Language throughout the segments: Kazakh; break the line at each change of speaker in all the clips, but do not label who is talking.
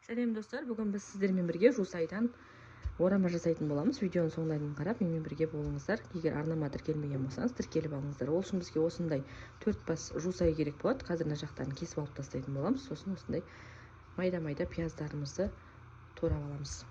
Сәлем достар, бүгін біз сіздермен бірге жусайдан орама жасайтын боламыз. Видеоның соңына дейін қарап, менімен бірге болыңыздар. Егер арнама тіркелмеген болсаңыз, тіркеліп алыңыздар. Ол үшін бізге осындай 4 бас жусай керек болады. Қазір мына жақтарын кесіп алып тастайтын боламыз. Сосын осындай майда-майда пияздарымызды турап аламыз.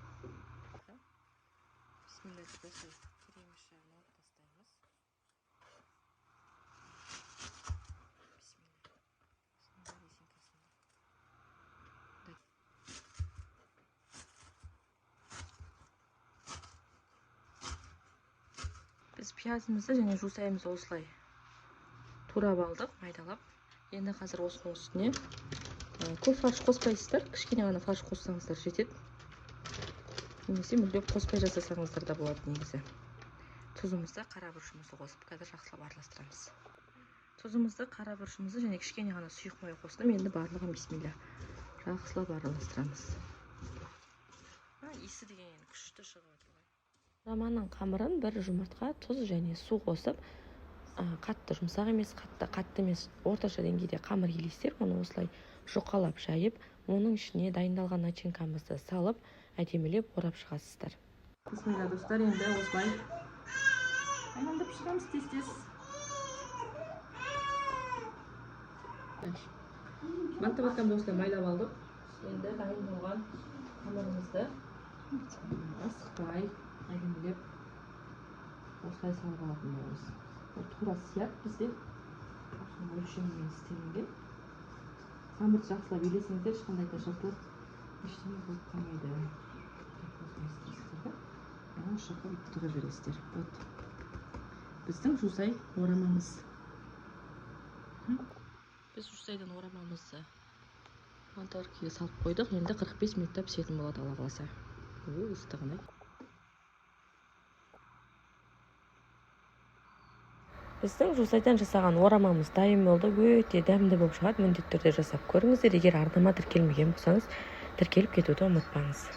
Біз пиязымызды және жусайымызды осылай турап алдық, майдалап. Енді қазір осының үстіне көп фарш қоспайсыздар, кішкене ғана фарш қоссаңыздар жетеді. Немесе мүлдем қоспай жасасаңыздар да болады негізі. Тұзымызды, қара бұрышымызды қосып, қазір жақсылап араластырамыз. Тұзымызды, қара бұрышымызды және кішкене ғана сұйық май қостым. Енді барлығын бисмилля жақсылап араластырамыз. Иісі деген күшті шығып отыр. Ораманың қамырын бір жұмыртқа, тұз және су қосып, қатты жұмсақ емес, қатты емес, орташа деңгейде қамыр елестер, оны осылай жұқалап жайып, оның ішіне дайындалған начинкамызды салып, әдемілеп орап шығасыздар. Бисмилля достар, енді осылай айналдырып шығамыз тез-тез. Банта-банта осылай майлап алдық. Енді дайын болған қамырымызды асықпай әдемілеп осылай салып алатын боламыз. Ол тура сият бізде өлшемімен істелінген. Қамырды жақсылап елесеңіздер, ешқандай да жыртылып ештеңе болып қалмайды. Шақырып тұрып жібересіздер. Біздің жусай орамамыз. Біз жусайдан орамамызды манталаркеге салып қойдық. Енді 45 минутта пісетін болады, Алла қаласа. Ыстығын. Біздің жусайдан жасаған орамамыз дайын болды. Өте дәмді болып шығады. Міндетті түрде жасап көріңіздер. Егер арнама тіркелмеген болсаңыз, тіркеліп кетуді ұмытпаңыз.